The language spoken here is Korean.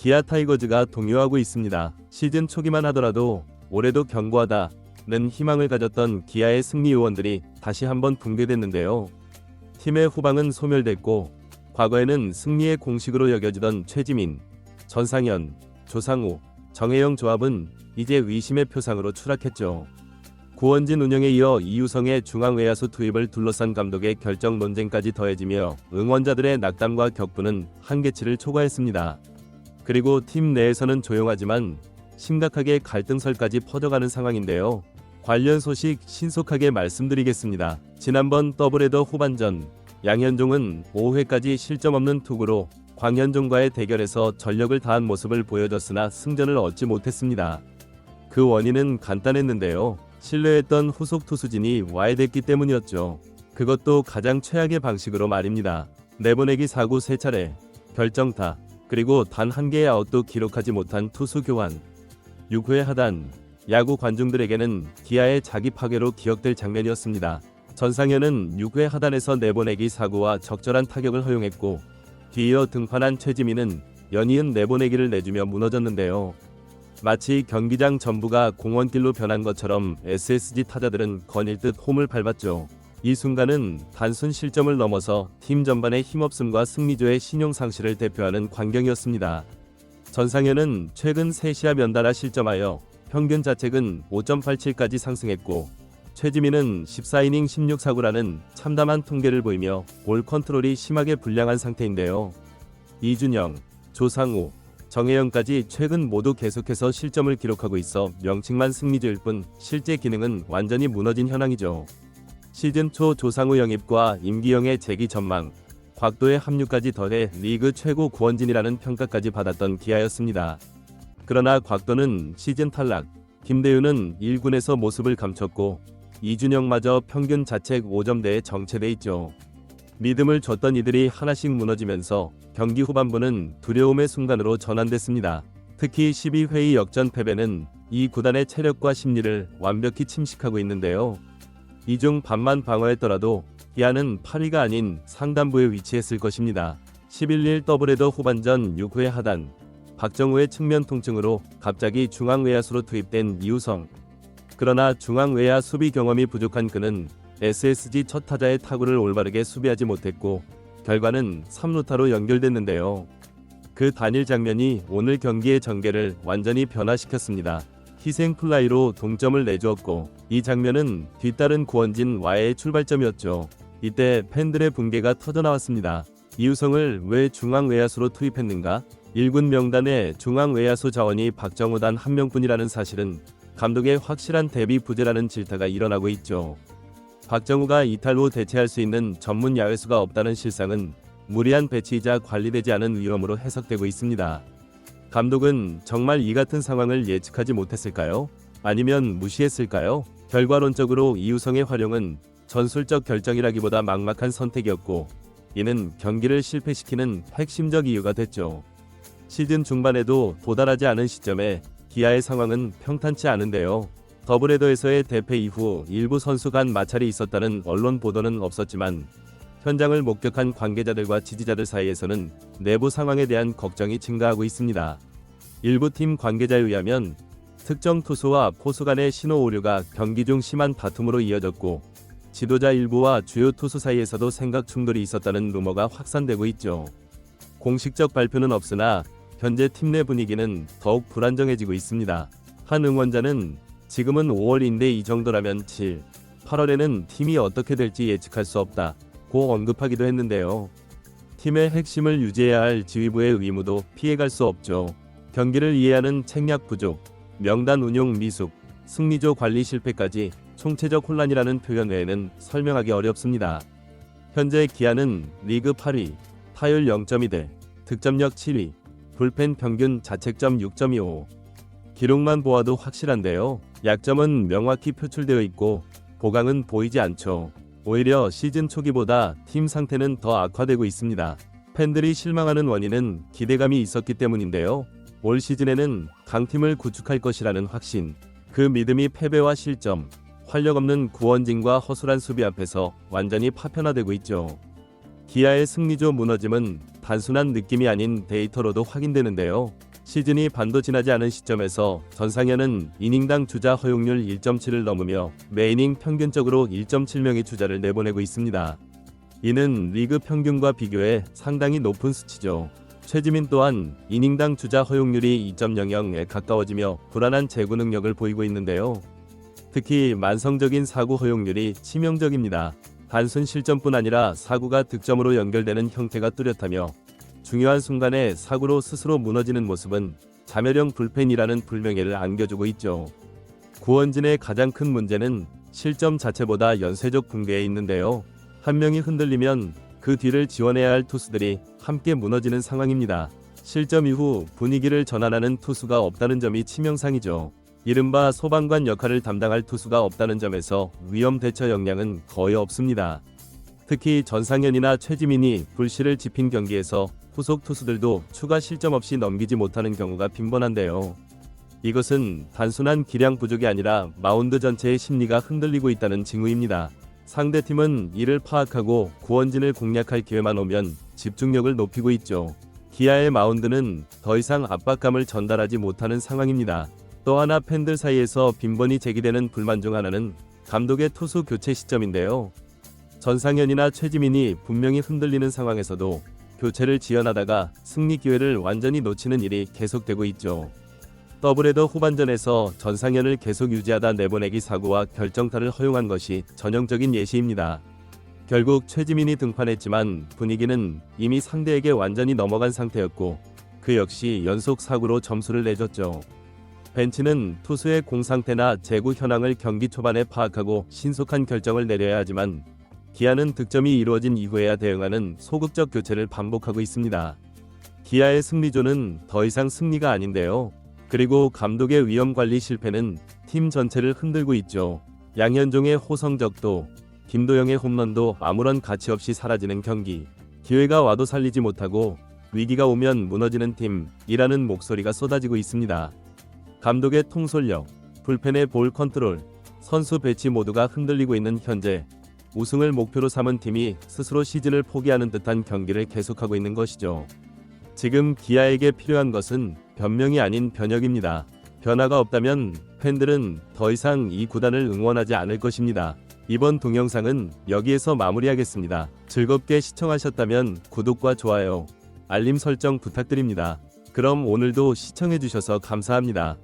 기아 타이거즈가 동요하고 있습니다. 시즌 초기만 하더라도 올해도 견고하다는 희망을 가졌던 기아의 승리 요원들이 다시 한번 붕괴됐는데요. 팀의 후방은 소멸됐고 과거에는 승리의 공식으로 여겨지던 최지민, 전상현, 조상우, 정혜영 조합은 이제 의심의 표상으로 추락했죠. 구원진 운영에 이어 이유성의 중앙 외야수 투입을 둘러싼 감독의 결정 논쟁까지 더해지며 응원자들의 낙담과 격분은 한계치를 초과했습니다. 그리고 팀 내에서는 조용하지만 심각하게 갈등설까지 퍼져가는 상황인데요. 관련 소식 신속하게 말씀드리겠습니다. 지난번 더블헤더 후반전 양현종은 5회까지 실점 없는 투구로 광현종과의 대결에서 전력을 다한 모습을 보여줬으나 승전을 얻지 못했습니다. 그 원인은 간단했는데요. 신뢰했던 후속 투수진이 와해됐기 때문이었죠. 그것도 가장 최악의 방식으로 말입니다. 내보내기 사구 3차례, 결정타, 그리고 단 한 개의 아웃도 기록하지 못한 투수 교환. 6회 하단, 야구 관중들에게는 기아의 자기 파괴로 기억될 장면이었습니다. 전상현은 6회 하단에서 내보내기 사구와 적절한 타격을 허용했고 뒤이어 등판한 최지민은 연이은 내보내기를 내주며 무너졌는데요. 마치 경기장 전부가 공원길로 변한 것처럼 SSG 타자들은 거닐듯 홈을 밟았죠. 이 순간은 단순 실점을 넘어서 팀 전반의 힘없음과 승리조의 신용상실을 대표하는 광경이었습니다. 전상현은 최근 3시합 연달아 실점하여 평균 자책은 5.87까지 상승했고 최지민은 14이닝 16사구라는 참담한 통계를 보이며 볼 컨트롤이 심하게 불량한 상태인데요. 이준영, 조상우, 정혜영까지 최근 모두 계속해서 실점을 기록하고 있어 명칭만 승리조일 뿐 실제 기능은 완전히 무너진 현황이죠. 시즌 초 조상우 영입과 임기영의 재기 전망, 곽도의 합류까지 더해 리그 최고 구원진이라는 평가까지 받았던 기아였습니다. 그러나 곽도는 시즌 탈락, 김대윤은 1군에서 모습을 감췄고 이준영마저 평균 자책 5점대에 정체돼 있죠. 믿음을 줬던 이들이 하나씩 무너지면서 경기 후반부는 두려움의 순간으로 전환됐습니다. 특히 12회의 역전 패배는 이 구단의 체력과 심리를 완벽히 침식하고 있는데요. 이 중 반만 방어했더라도 기아는 8위가 아닌 상단부에 위치했을 것입니다. 11일 더블헤더 후반전 6회 하단, 박정우의 측면 통증으로 갑자기 중앙 외야수로 투입된 이우성. 그러나 중앙 외야 수비 경험이 부족한 그는 SSG 첫 타자의 타구를 올바르게 수비하지 못했고 결과는 3루타로 연결됐는데요. 그 단일 장면이 오늘 경기의 전개를 완전히 변화시켰습니다. 희생 플라이로 동점을 내주었고 이 장면은 뒤따른 구원진와의 출발점이었죠. 이때 팬들의 붕괴가 터져나왔습니다. 이우성을 왜 중앙 외야수로 투입했는가? 1군 명단에 중앙 외야수 자원이 박정우 단 한 명뿐이라는 사실은 감독의 확실한 대비 부재라는 질타가 일어나고 있죠. 박정우가 이탈 후 대체할 수 있는 전문 야외수가 없다는 실상은 무리한 배치이자 관리되지 않은 위험으로 해석되고 있습니다. 감독은 정말 이 같은 상황을 예측하지 못했을까요? 아니면 무시했을까요? 결과론적으로 이우성의 활용은 전술적 결정이라기보다 막막한 선택이었고 이는 경기를 실패시키는 핵심적 이유가 됐죠. 시즌 중반에도 도달하지 않은 시점에 기아의 상황은 평탄치 않은데요. 더블헤더에서의 대패 이후 일부 선수 간 마찰이 있었다는 언론 보도는 없었지만 현장을 목격한 관계자들과 지지자들 사이에서는 내부 상황에 대한 걱정이 증가하고 있습니다. 일부 팀 관계자에 의하면 특정 투수와 포수 간의 신호 오류가 경기 중 심한 다툼으로 이어졌고 지도자 일부와 주요 투수 사이에서도 생각 충돌이 있었다는 루머가 확산되고 있죠. 공식적 발표는 없으나 현재 팀 내 분위기는 더욱 불안정해지고 있습니다. 한 응원자는 지금은 5월인데 이 정도라면 7, 8월에는 팀이 어떻게 될지 예측할 수 없다고 언급하기도 했는데요. 팀의 핵심을 유지해야 할 지휘부의 의무도 피해갈 수 없죠. 경기를 이해하는 책략 부족, 명단 운용 미숙, 승리조 관리 실패까지 총체적 혼란이라는 표현 외에는 설명하기 어렵습니다. 현재 기아는 리그 8위, 타율 0.2대, 득점력 7위, 불펜 평균 자책점 6.25. 기록만 보아도 확실한데요. 약점은 명확히 표출되어 있고 보강은 보이지 않죠. 오히려 시즌 초기보다 팀 상태는 더 악화되고 있습니다. 팬들이 실망하는 원인은 기대감이 있었기 때문인데요. 올 시즌에는 강팀을 구축할 것이라는 확신, 그 믿음이 패배와 실점, 활력 없는 구원진과 허술한 수비 앞에서 완전히 파편화되고 있죠. 기아의 승리조 무너짐은 단순한 느낌이 아닌 데이터로도 확인되는데요. 시즌이 반도 지나지 않은 시점에서 전상현은 이닝당 주자 허용률 1.7을 넘으며 매 이닝 평균적으로 1.7명의 주자를 내보내고 있습니다. 이는 리그 평균과 비교해 상당히 높은 수치죠. 최지민 또한 이닝당 주자 허용률이 2.00에 가까워지며 불안한 제구 능력을 보이고 있는데요. 특히 만성적인 사구 허용률이 치명적입니다. 단순 실점뿐 아니라 사구가 득점으로 연결되는 형태가 뚜렷하며 중요한 순간에 사구로 스스로 무너지는 모습은 자멸형 불펜이라는 불명예를 안겨주고 있죠. 구원진의 가장 큰 문제는 실점 자체보다 연쇄적 붕괴에 있는데요. 한 명이 흔들리면 그 뒤를 지원해야 할 투수들이 함께 무너지는 상황입니다. 실점 이후 분위기를 전환하는 투수가 없다는 점이 치명상이죠. 이른바 소방관 역할을 담당할 투수가 없다는 점에서 위험 대처 역량은 거의 없습니다. 특히 전상현이나 최지민이 불씨를 지핀 경기에서 후속 투수들도 추가 실점 없이 넘기지 못하는 경우가 빈번한데요. 이것은 단순한 기량 부족이 아니라 마운드 전체의 심리가 흔들리고 있다는 징후입니다. 상대팀은 이를 파악하고 구원진을 공략할 기회만 오면 집중력을 높이고 있죠. 기아의 마운드는 더 이상 압박감을 전달하지 못하는 상황입니다. 또 하나 팬들 사이에서 빈번히 제기되는 불만 중 하나는 감독의 투수 교체 시점인데요. 전상현이나 최지민이 분명히 흔들리는 상황에서도 교체를 지연하다가 승리 기회를 완전히 놓치는 일이 계속되고 있죠. 더블헤더 후반전에서 전상현을 계속 유지하다 내보내기 사구와 결정타를 허용한 것이 전형적인 예시입니다. 결국 최지민이 등판했지만 분위기는 이미 상대에게 완전히 넘어간 상태였고 그 역시 연속 사구로 점수를 내줬죠. 벤치는 투수의 공 상태나 제구 현황을 경기 초반에 파악하고 신속한 결정을 내려야 하지만 기아는 득점이 이루어진 이후에야 대응하는 소극적 교체를 반복하고 있습니다. 기아의 승리조는 더 이상 승리가 아닌데요. 그리고 감독의 위험관리 실패는 팀 전체를 흔들고 있죠. 양현종의 호성적도, 김도영의 홈런도 아무런 가치 없이 사라지는 경기. 기회가 와도 살리지 못하고 위기가 오면 무너지는 팀이라는 목소리가 쏟아지고 있습니다. 감독의 통솔력, 불펜의 볼 컨트롤, 선수 배치 모두가 흔들리고 있는 현재 우승을 목표로 삼은 팀이 스스로 시즌을 포기하는 듯한 경기를 계속하고 있는 것이죠. 지금 기아에게 필요한 것은 변명이 아닌 변혁입니다. 변화가 없다면 팬들은 더 이상 이 구단을 응원하지 않을 것입니다. 이번 동영상은 여기에서 마무리하겠습니다. 즐겁게 시청하셨다면 구독과 좋아요, 알림 설정 부탁드립니다. 그럼 오늘도 시청해주셔서 감사합니다.